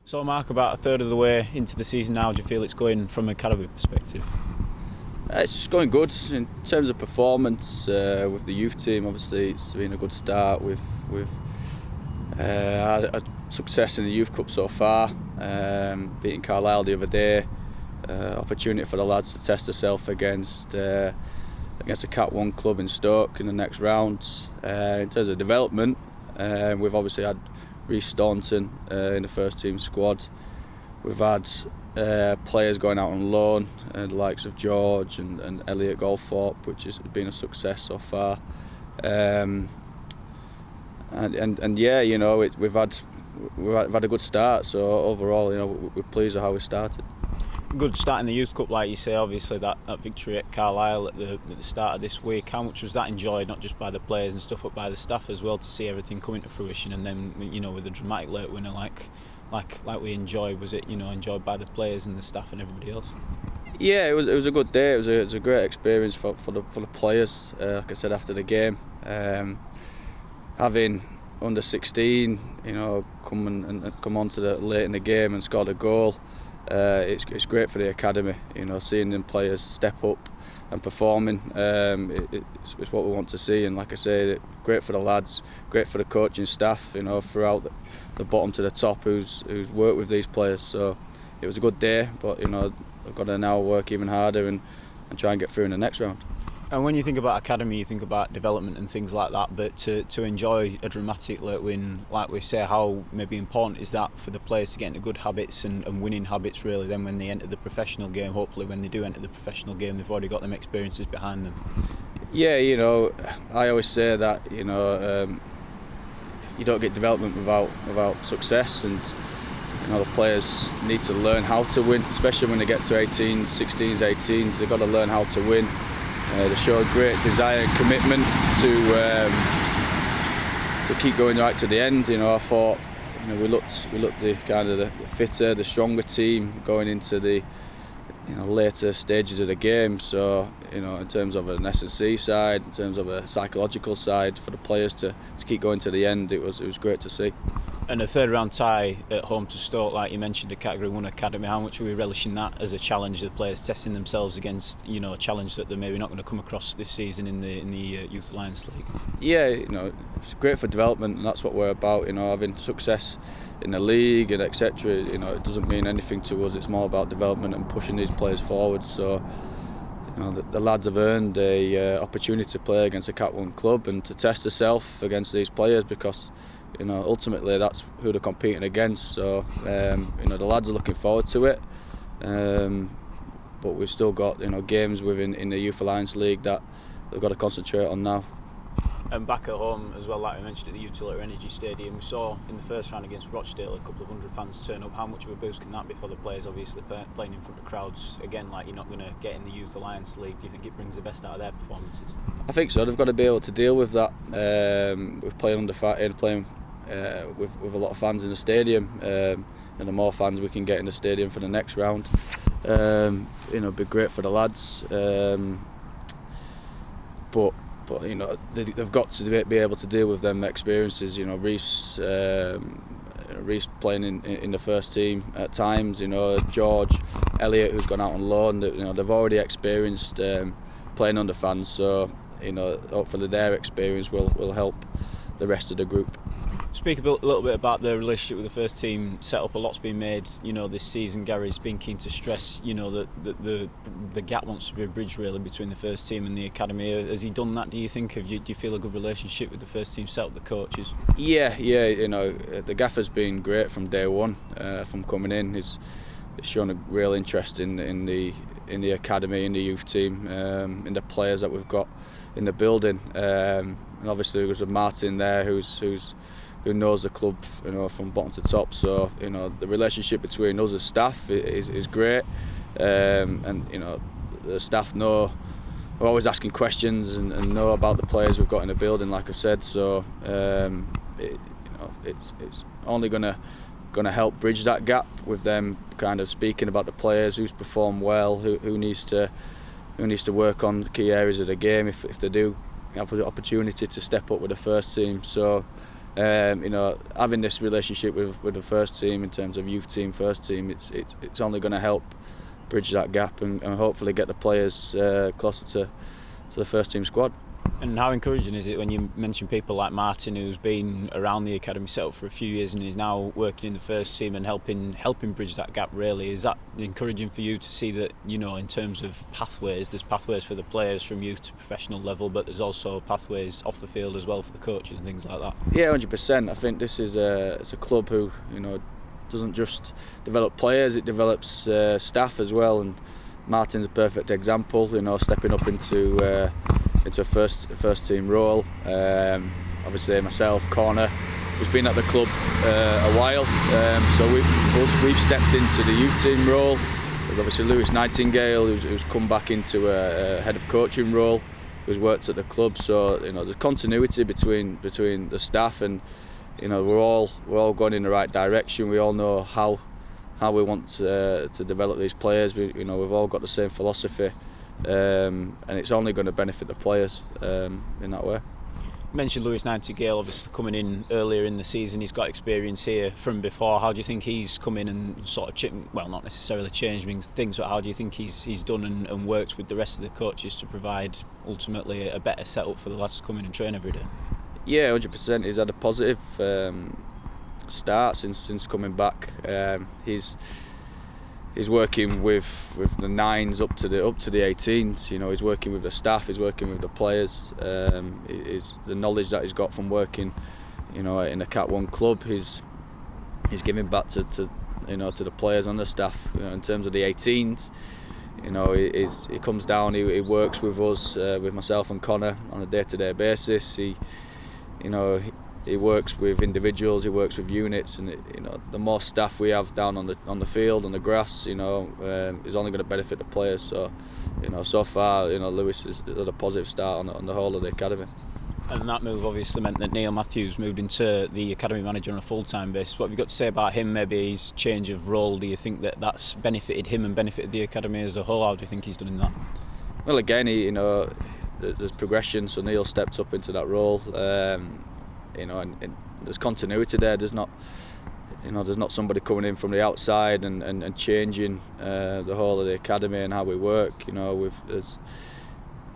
So Mark, about a third of the way into the season now, do you feel it's going from an academy perspective? It's going good in terms of performance with the youth team. Obviously, it's been a good start. We've had a success in the Youth Cup so far, beating Carlisle the other day. Opportunity for the lads to test themselves against a Cat 1 club in Stoke in the next round. In terms of development, we've obviously had Rhys Staunton in the first team squad. We've had players going out on loan, the likes of George and Elliot Goldthorpe, which has been a success so far. And yeah, you know, we've had a good start. So overall, you know, we're pleased with how we started. Good start in the Youth Cup, like you say. Obviously, that victory at Carlisle at the start of this week. How much was that enjoyed, not just by the players and stuff, but by the staff as well, to see everything coming to fruition? And then, you know, with a dramatic late winner like we enjoyed, was it, you know, enjoyed by the players and the staff and everybody else? Yeah, it was a good day. It was a great experience for the players. Like I said after the game, having under 16, you know, come onto the late in the game and scored a goal. It's great for the academy, you know, seeing them players step up and performing. It's what we want to see, and like I say, great for the lads, great for the coaching staff, you know, throughout the bottom to the top, who's worked with these players. So it was a good day, but you know, I've got to now work even harder and try and get through in the next round. And when you think about academy, you think about development and things like that, but to enjoy a dramatic late win, like we say, how maybe important is that for the players to get into good habits and winning habits, really, then when they enter the professional game? Hopefully when they do enter the professional game, they've already got them experiences behind them. Yeah, you know, I always say that, you know, you don't get development without success, and you know, the players need to learn how to win, especially when they get to 18s, 16s, 18s. They've got to learn how to win. They showed great desire and commitment to keep going right to the end. You know, I thought, you know, we looked the kind of the fitter, the stronger team going into the, you know, later stages of the game. So, you know, in terms of an S&C side, in terms of a psychological side for the players to keep going to the end, it was great to see. And a third round tie at home to Stoke, like you mentioned, a Category 1 academy. How much are we relishing that as a challenge? The players testing themselves against, you know, a challenge that they're maybe not going to come across this season in the Youth Alliance League. Yeah, you know, it's great for development, and that's what we're about. You know, having success in the league and etc. You know, it doesn't mean anything to us. It's more about development and pushing these players forward. So, you know, the lads have earned a opportunity to play against a Cat 1 club and to test themselves against these players, because, you know, ultimately that's who they're competing against. So, you know, the lads are looking forward to it. But we've still got, you know, games in the Youth Alliance League that they've got to concentrate on now. And back at home as well, like I mentioned, at the Utility Energy Stadium, we saw in the first round against Rochdale a couple of hundred fans turn up. How much of a boost can that be for the players, obviously playing in front of crowds? Again, like, you're not going to get in the Youth Alliance League. Do you think it brings the best out of their performances? I think so. They've got to be able to deal with that. We're playing playing with a lot of fans in the stadium, and the more fans we can get in the stadium for the next round, you know, it'd be great for the lads. But you know, they've got to be able to deal with them experiences. You know, Rhys playing in the first team at times. You know, George, Elliot, who's gone out on loan. You know, they've already experienced playing under fans. So, you know, hopefully their experience will help the rest of the group. Speak a little bit about the relationship with the first team set up. A lot's been made, you know, this season. Gary's been keen to stress, you know, that the gap wants to be a bridge really between the first team and the academy. Has he done that, do you think? Do you feel a good relationship with the first team set up, the coaches? Yeah, you know, the gaffer's been great from day one, from coming in. He's shown a real interest in the academy, in the youth team, in the players that we've got in the building. And obviously there's a Martin there who knows the club, you know, from bottom to top. So, you know, the relationship between us as staff is great, and you know, the staff know, we're always asking questions and know about the players we've got in the building, like I said. So, you know, it's only gonna help bridge that gap with them kind of speaking about the players, who's performed well, who needs to work on key areas of the game if they do have the opportunity to step up with the first team. So, Having this relationship with the first team in terms of youth team, first team, it's only going to help bridge that gap and hopefully get the players closer to the first team squad. And how encouraging is it when you mention people like Martin, who's been around the academy setup for a few years and is now working in the first team and helping bridge that gap? Really, is that encouraging for you to see that, in terms of pathways, there's pathways for the players from youth to professional level, but there's also pathways off the field as well for the coaches and things like that? Yeah, 100%. I think this is it's a club who doesn't just develop players, it develops staff as well, and Martin's a perfect example, stepping up into a first team role. Obviously myself, Connor, who's been at the club a while, so we've stepped into the youth team role. There's obviously Lewis Nightingale, who's come back into a head of coaching role, who's worked at the club. So there's continuity between the staff, and we're all going in the right direction. We all know how we want to develop these players. We've all got the same philosophy. And it's only going to benefit the players in that way. You mentioned Lewis Nightingale, obviously coming in earlier in the season. He's got experience here from before. How do you think he's come in and sort of not necessarily changing things, but how do you think he's done and worked with the rest of the coaches to provide ultimately a better setup for the lads to come in and train every day? Yeah, 100%. He's had a positive start since coming back. He's working with the 9s up to the 18s. He's working with the staff. He's working with the players. Is the knowledge that he's got from working, in a Cat 1 club. He's giving back to the players and the staff. In terms of the 18s, he comes down. He works with us, with myself and Connor, on a day-to-day basis. He works with individuals, he works with units, and the more staff we have down on the field, on the grass, is only going to benefit the players. So, so far, Lewis has had a positive start on the whole of the academy. And that move obviously meant that Neil Matthews moved into the academy manager on a full-time basis. What have you got to say about him? Maybe his change of role. Do you think that's benefited him and benefited the academy as a whole? How do you think he's done in that? Well, again, there's progression. So Neil stepped up into that role. And there's continuity there. There's not somebody coming in from the outside and changing the whole of the academy and how we work.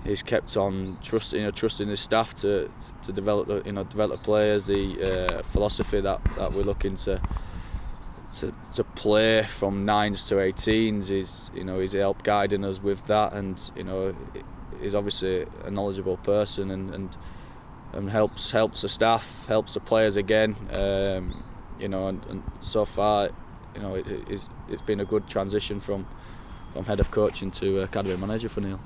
He's kept on trusting his staff to develop the players. The philosophy that we're looking to play from 9s to 18s he's helped guiding us with that, and he's obviously a knowledgeable person and helps the staff, helps the players again, and so far, it's been a good transition from head of coaching to academy manager for Neil.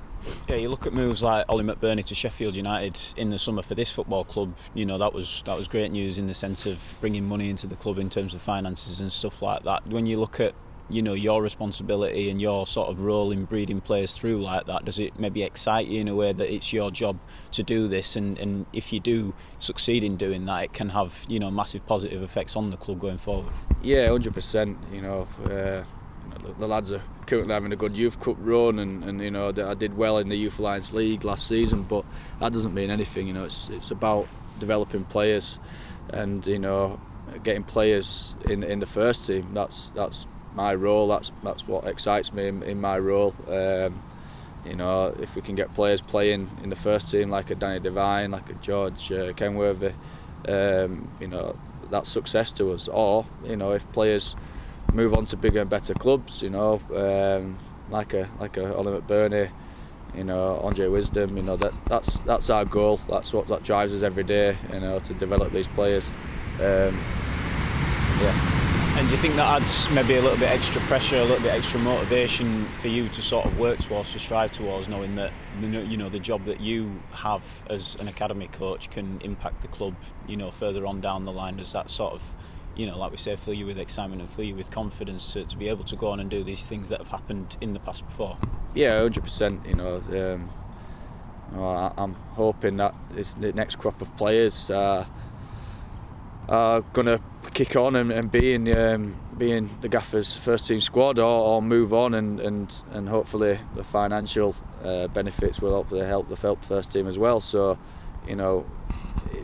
Yeah, you look at moves like Ollie McBurney to Sheffield United in the summer for this football club. That was great news in the sense of bringing money into the club in terms of finances and stuff like that. When you look at your responsibility and your sort of role in breeding players through like that, does it maybe excite you in a way that it's your job to do this, and if you do succeed in doing that, it can have massive positive effects on the club going forward? Yeah, 100%. The lads are currently having a good youth cup run, and I did well in the Youth Alliance League last season, but that doesn't mean anything. It's about developing players and getting players in the first team. That's my role. That's what excites me in my role. If we can get players playing in the first team like a Danny Devine, like a George Kenworthy, that's success to us. Or if players move on to bigger and better clubs, like a Ollie McBurney, Andre Wisdom, that's our goal. That's what drives us every day, to develop these players. Yeah. And do you think that adds maybe a little bit extra pressure, a little bit extra motivation for you to sort of work towards, to strive towards, knowing that the job that you have as an academy coach can impact the club, further on down the line? Does that sort of, like we say, fill you with excitement and fill you with confidence to be able to go on and do these things that have happened in the past before? Yeah, 100%. I'm hoping that the next crop of players are going to kick on and be in the Gaffer's first team squad, or move on, and hopefully the financial benefits will hopefully help the first team as well. So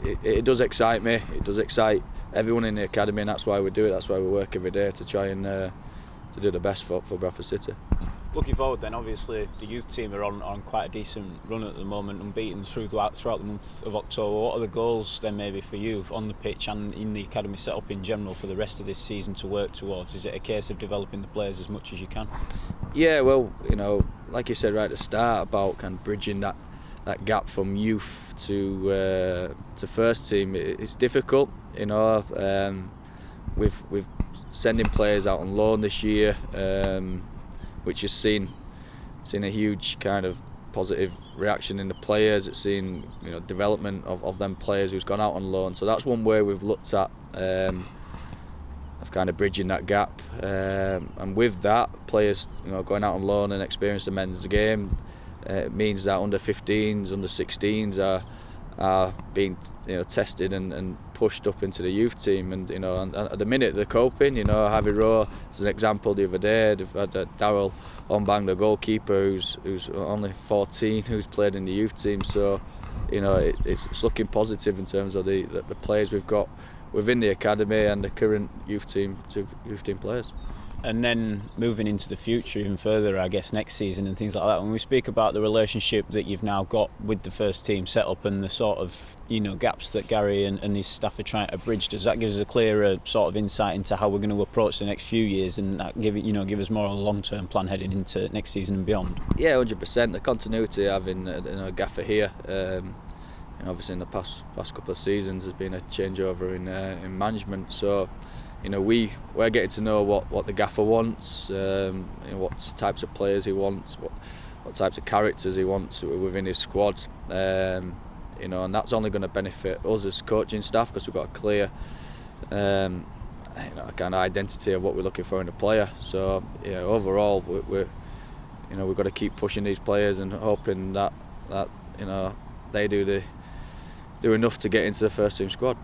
it does excite me. It does excite everyone in the academy, and that's why we do it. That's why we work every day to try and to do the best for Bradford City. Looking forward then, obviously the youth team are on quite a decent run at the moment, unbeaten throughout the month of October. What are the goals then maybe for you on the pitch and in the academy setup in general for the rest of this season to work towards? Is it a case of developing the players as much as you can? Yeah, well, like you said right at the start about kind of bridging that gap from youth to first team, it's difficult. We've sending players out on loan this year, which has seen a huge kind of positive reaction in the players. It's seen development of them players who's gone out on loan. So that's one way we've looked at of kind of bridging that gap. And with that, players going out on loan and experiencing the men's game, it means that under 15s, under 16s are being tested and pushed up into the youth team, and at the minute they're coping. Harvey Rowe as an example the other day. They've had Daryl Ombang, the goalkeeper, who's only 14, who's played in the youth team. So it's looking positive in terms of the players we've got within the academy and the current youth team players. And then moving into the future even further, I guess next season and things like that, when we speak about the relationship that you've now got with the first team set up and the sort of gaps that Gary and his staff are trying to bridge, does that give us a clearer sort of insight into how we're going to approach the next few years and give us more of a long-term plan heading into next season and beyond? Yeah, 100%. The continuity having a gaffer here, obviously in the past couple of seasons there's been a changeover in management, so we're getting to know what the gaffer wants, what types of players he wants, what types of characters he wants within his squad, and that's only going to benefit us as coaching staff because we've got a clear kind of identity of what we're looking for in a player. So overall we've got to keep pushing these players and hoping that they do enough to get into the first team squad.